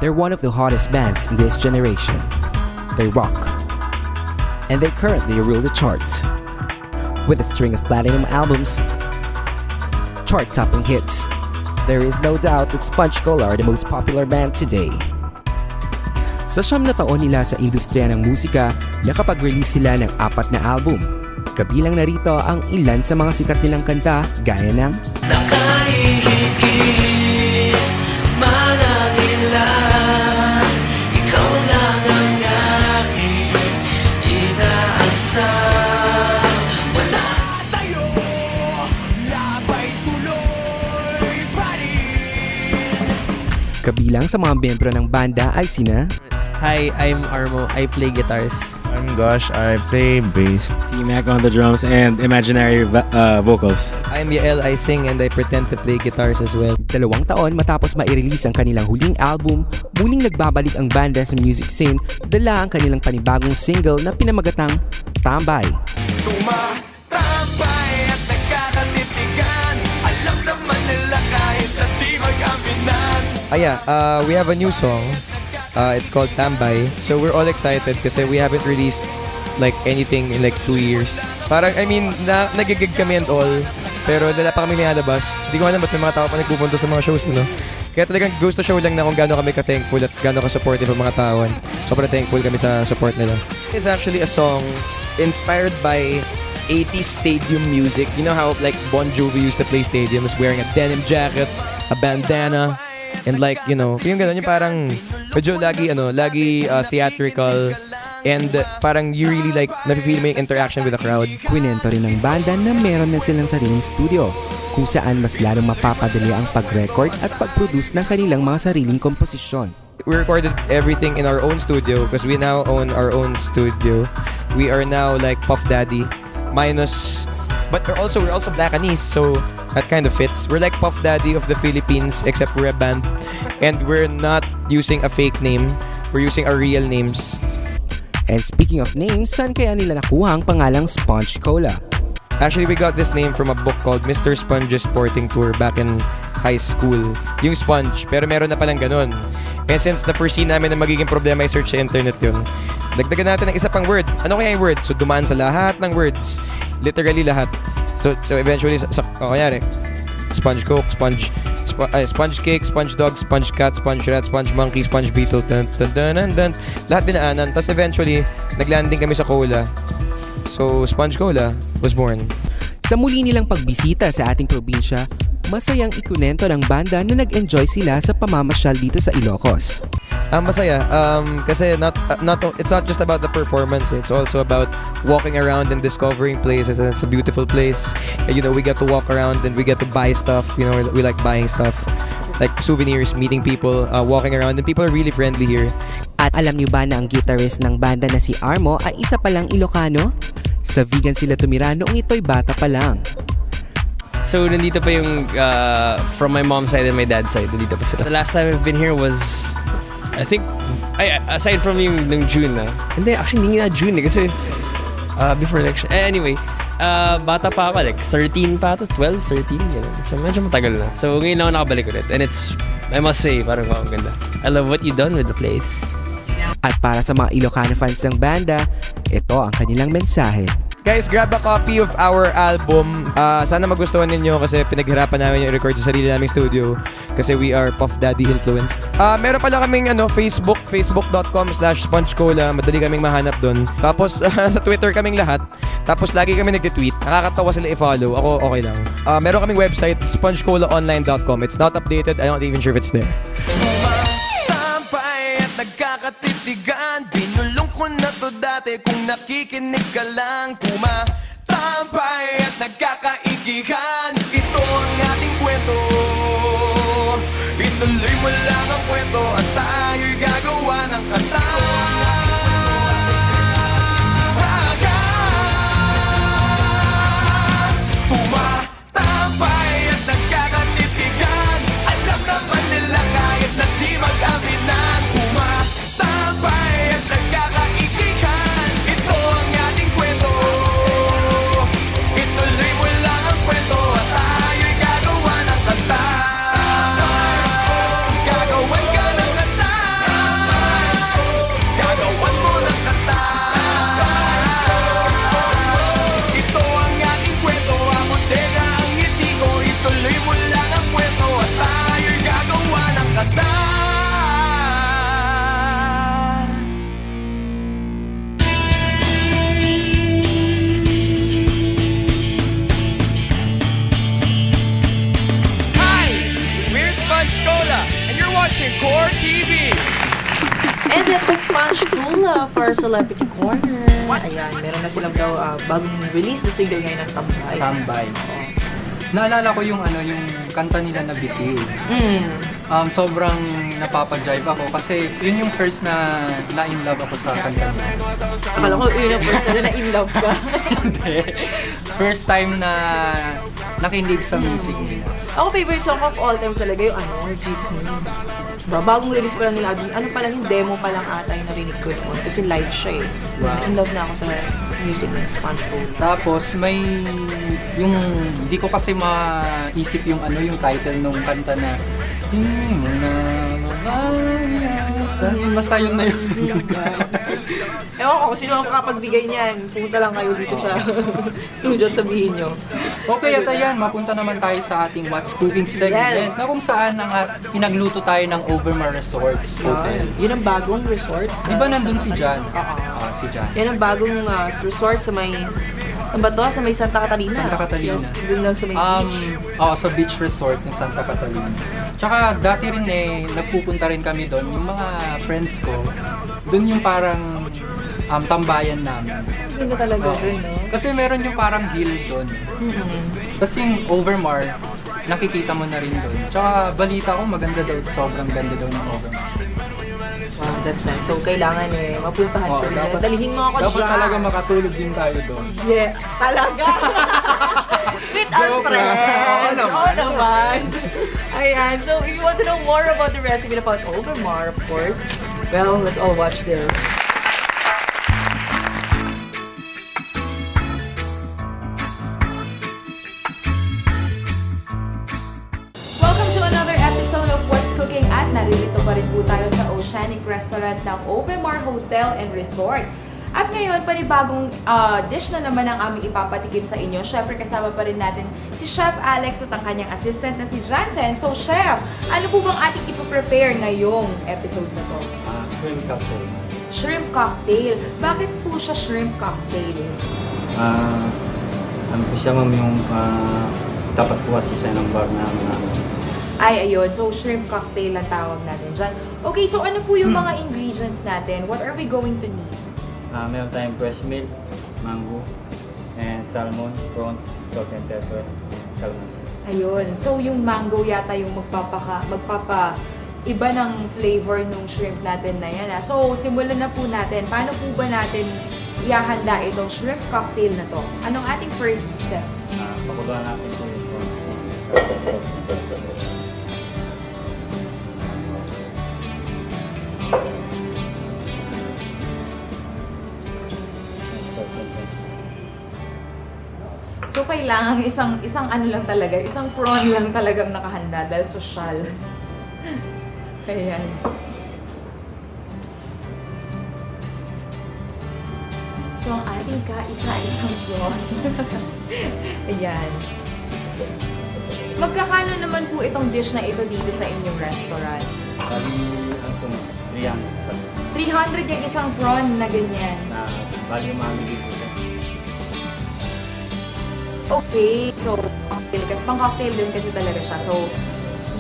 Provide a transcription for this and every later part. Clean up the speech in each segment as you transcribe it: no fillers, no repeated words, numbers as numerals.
They're one of the hottest bands in this generation. They rock, and they currently rule the charts with a string of platinum albums, chart-topping hits. There is no doubt that Sponge Cola are the most popular band today. Sa 9 na taon nila sa industriya ng musika, nakapag-release sila ng 4 na album. Kabilang narito ang ilan sa mga sikat nilang kanta gaya ng Nakahihigit man ang ilan, ikaw lang ang aking inaasam. Wala tayo, labay tuloy pa rin. Kabilang sa mga miyembro ng banda ay sina Hi, I'm Armo. I play guitars. I'm Gosh, I play bass. T-Mac on the drums and imaginary vocals. I'm Yael. I sing and I pretend to play guitars as well. 2 taon matapos ma-release ang kanilang huling album, muling nagbabalik ang banda sa music scene, dala ang kanilang panibagong single na pinamagatang Tambay. Tumatambay at nagkakatitigan, alam naman nila kahit na di mag-aminan. We have a new song. It's called Tambay. So we're all excited kasi we haven't released like anything in like 2 years. Parang, nagigig kami and all, pero wala pa kami nilalabas. Hindi ko alam ba't may mga tao pa nagpupunta sa mga shows, no? Kaya talagang goes to show lang na kung gaano kami ka-thankful at gaano ka-supportive ng mga tao. Sobrang thankful kami sa support nila. It's actually a song inspired by 80s stadium music. You know how like Bon Jovi used to play stadiums wearing a denim jacket, a bandana, and like, you know, yung gano'n, yung parang medyo lagi theatrical, and parang you really like nafe-feel mo yung interaction with the crowd. Kwinento rin ng banda na meron na silang sariling studio, kung saan mas lalong mapapadali ang pag-record at pag-produce ng kanilang mga sariling komposisyon. We recorded everything in our own studio because we now own our own studio. We are now like Puff Daddy minus, but we're also Black Anis, so that kind of fits. We're like Puff Daddy of the Philippines, except we're a band, and we're not using a fake name. We're using our real names. And speaking of names, saan kaya nila nakuha ang pangalang Sponge Cola? Actually, we got this name from a book called Mr. Sponge's Sporting Tour back in high school. Yung Sponge, pero meron na palang ganun. And since na-foresee namin na magiging problema i-search sa internet yun, dagdagan natin ng isa pang word. Ano kaya yung word? So, dumaan sa lahat ng words. Literally lahat. So eventually, kunyari, Sponge Coke, Sponge Cake, Sponge Dog, Sponge Cat, Sponge Rat, Sponge Monkey, Sponge Beetle, lahat dinaanan. Tapos eventually, naglanding kami sa Cola. So, Sponge Cola was born. Sa muli nilang pagbisita sa ating probinsya, masayang ikunento ng banda na nag-enjoy sila sa pamamasyal dito sa Ilocos. Masaya. Kasi it's not just about the performance. It's also about walking around and discovering places. And it's a beautiful place. And, you know, we get to walk around and we get to buy stuff. You know, we like buying stuff. Like souvenirs, meeting people, walking around. And people are really friendly here. At alam niyo ba na ang guitarist ng banda na si Armo ay isa palang Ilocano? Sa Vigan sila tumira noong ito'y bata pa lang. So, nandito pa yung from my mom's side and my dad's side. Nandito pa sila. The last time I've been here was, I think, aside from yung June na. Hindi, actually, hindi nga June eh. Kasi, before election. Anyway, bata pa ako. Like, 13 pa ito. 12, 13. Ganun. So, medyo matagal na. So, ngayon ako nakabalik ulit. And it's, I must say, parang ang ganda. I love what you done with the place. At para sa mga Ilocano fans ng banda, ito ang kanilang mensahe. Guys, grab a copy of our album. Sana magustuhan ninyo kasi pinaghirapan namin yung record sa sarili naming studio kasi we are Puff Daddy influenced. Meron pala kaming Facebook, facebook.com/spongecola. Madali kaming mahanap doon. Tapos sa Twitter kaming lahat. Tapos lagi kami nagtitweet. Nakakatawa sila i-follow. Ako okay lang. Meron kaming website, spongecolaonline.com. It's not updated. I'm not even sure if it's there. Tumatambay at nagkakatitigan, binulong ko na to dati kung nakikinig ka lang. Tumatambay at nagkakaigihan, ito ang ating kwento. Ituloy mo lang ang kwento at tayo'y gagawa ng kanta. Tumatambay at nagkakatitigan, alam naman nila kahit na di mag-aminan. Tumatambay at nagkakaigihan, ito ang ating kwento. Ituloy mo lang ang kwento at tayo'y gagawa ng kanta. Gagawan ka ng kanta. our Celebrity Corner. Ayan, meron na silang daw bagong release na single ngayon ng Tambay. Tambay. Naalala ko yung yung kanta nila na Bitil. Sobrang napapa-jive ako kasi yun yung first na in love ako sa kanta nila. Akala ko yun ang first na in love ka. Hindi. First time na nakinig sa music nila. Ako favorite song of all time talaga yung Jeepney. Diba? Bagong release pa lang nila, ano pa lang yung demo pa lang ata yung narinig ko noon kasi live siya eh. Wow. In love na ako sa music ng SpongeBob. Tapos may yung hindi ko kasi maisip yung yung title nung kanta na basta yun na yun. Ewan ko kung sino ang makapagbigay niyan. Pumunta lang kayo dito sa studio at sabihin nyo. Okay, at ayan, mapunta naman tayo sa ating What's Cooking segment Yes. na kung saan pinagluto tayo ng Overmar Resort Hotel. Yun ang bagong resort. Di ba nandun si Jan? Oo. Si Jan. Yan ang bagong resort sa may... Saan ba to? Sa may Santa Catalina. Santa Catalina. Yes, dun lang sa may beach. Sa beach resort ng Santa Catalina. Tsaka dati rin nagpupunta rin kami doon. Yung mga friends ko, doon yung parang tambayan namin. Ganda talaga dun, no? Kasi meron yung parang hill doon. Tapos yung Overmar, nakikita mo na rin doon. Tsaka balita ko maganda daw, sobrang ganda daw ng Overmar. Wow, that's nice. So, kailangan mapuntahan ko rin. Dalihin mo ako dapat dyan. talaga makatulog din tayo doon. Yeah, talaga. With our Joke friends. lang. Oo naman. Ayan. So, if you want to know more about the recipe about Overmar, of course, well, let's all watch this. Welcome to another episode of What's Cooking at naririto pa rin po tayo sa Oceanic Restaurant ng Overmar Hotel and Resort. At ngayon, panibagong dish na naman ang aming ipapatikim sa inyo. Siyempre, kasama pa rin natin si Chef Alex at ang kanyang assistant na si Jansen. So, Chef, ano po bang ating ipaprepare ngayong episode na to? Shrimp cocktail. Shrimp cocktail. Bakit po siya shrimp cocktail? Ano po siya ma'am yung dapat po kasi siya ng bar namin. Ay, ayun. So, shrimp cocktail ang tawag natin dyan. Okay, so ano po yung mga ingredients natin? What are we going to need? Meron tayong fresh milk, mango, and salmon, prawns, salt and pepper, calamansi. Ayun. So, yung mango yata yung iba ng flavor ng shrimp natin na yan. So, simulan na po natin. Paano po ba natin ihahanda itong shrimp cocktail na to? Anong ating first step? Pakuluan natin po yung prawns. So, kailangan isang ano lang talaga, isang prawn lang talagang nakahanda dahil social. Ayan. So, ang ating kaisa-isang prawn. Ayan. Magkakano naman po itong dish na ito dito sa inyong restaurant? Bali, ano po, 300 300 yung isang prawn na ganyan. Bali yung mga bigay po siya. Okay, so cocktail kasi pang cocktail din kasi talaga siya. So,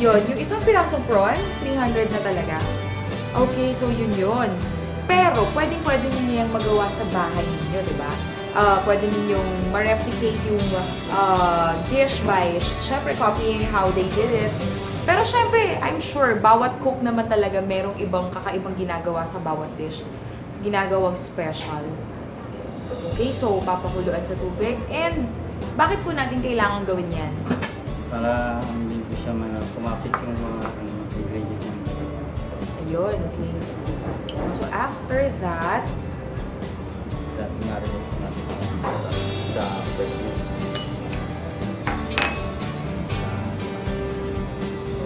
yun, yung isang pirasong prawn, 300 na talaga. Okay, so yun. Pero, pwede ninyo yung magawa sa bahay ninyo, di ba? Pwede ninyong ma-replicate yung dish by, syempre, copying how they did it. Pero syempre, I'm sure, bawat cook naman talaga merong kakaibang ginagawa sa bawat dish. Ginagawang special. Okay, so papakuluan sa tubig. And, bakit po natin kailangan gawin yan? Para hindi po siya kumapit yung mga ingredients namin. Ayun, okay. So, after that, Narinate natin sa fresh milk.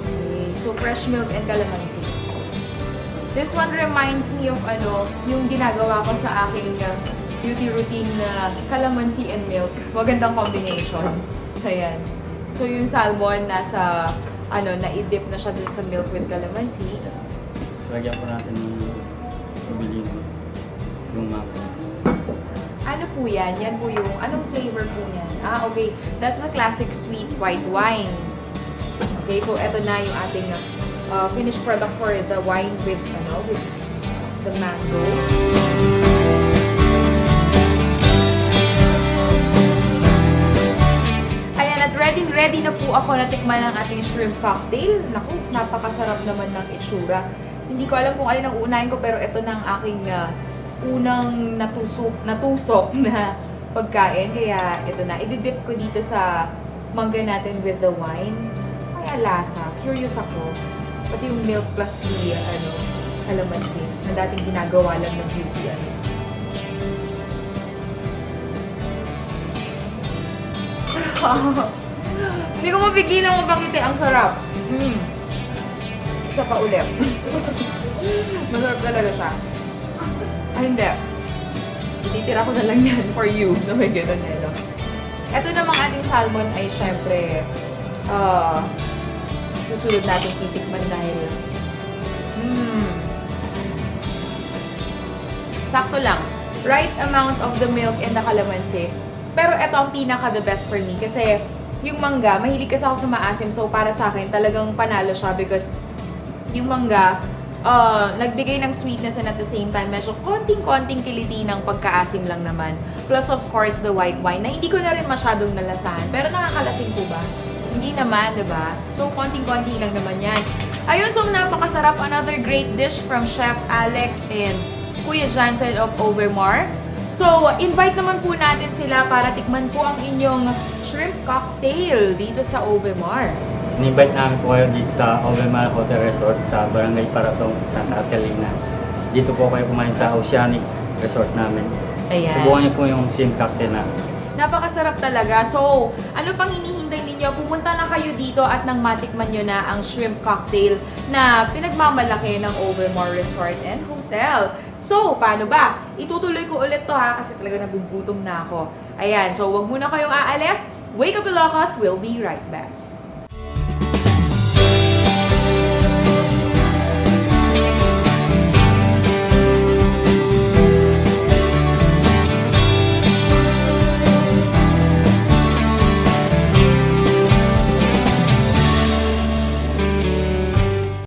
okay, so fresh milk and calamansi. This one reminds me of yung ginagawa ko sa aking beauty routine na calamansi and milk. Magandang combination. Ayan. So, yung salmon nasa, na-dip na siya dun sa milk with calamansi. So, lagyan po natin ng ibilin yung mango. Ano po yan? Yan po yung, anong flavor po yan? Okay. That's the classic sweet white wine. Okay, so eto na yung ating finished product for the wine with the mango. ready na po ako na tikman ang ating shrimp cocktail. Naku, napakasarap naman ng itsura. Hindi ko alam kung alin ang uunahin ko, pero ito na ang aking unang natusok na pagkain. Kaya ito na, ididip ko dito sa mangga natin with the wine. Kaya lasa, curious ako. Pati yung milk plus the, calamansi, na dating ginagawa lang ng beauty, Hindi ko mapigilan mapangiti. Ang sarap. Isa pa ulit. Masarap talaga siya. Hindi. Ititira ko na lang yan for you. So may ganun nelo. Ito namang ating salmon ay syempre susunod natin titikman dahil sakto lang. Right amount of the milk and the calamansi. Pero ito ang pinaka-the best for me kasi yung mangga, mahilig kasi ako sa maasim. So para sa akin, talagang panalo siya because yung mangga, nagbigay ng sweetness and at the same time, medyo konting-konting kiliti ng pagkaasim lang naman. Plus of course, the white wine na hindi ko na rin masyadong nalasahan. Pero nakakalasing po ba? Hindi naman, diba? So konting-konti lang naman yan. Ayun, so napakasarap. Another great dish from Chef Alex and Kuya Jansen of Overmar. So, invite naman po natin sila para tikman po ang inyong shrimp cocktail dito sa Overmar. In-invite namin po kayo dito sa Overmar Hotel Resort sa Barangay Paratong, Santa Catalina. Dito po kayo kumain sa Oceanic Resort namin. Ayan. Subukan niyo po yung shrimp cocktail namin. Napakasarap talaga. So, ano pang hinihintay ninyo? Pumunta na kayo dito at nang matikman nyo na ang shrimp cocktail na pinagmamalaki ng Overmar Resort and Hotel. So, paano ba? Itutuloy ko ulit to ha kasi talaga nagugutom na ako. Ayan, so wag muna kayong aalis. Wake up Ilocos, we'll be right back.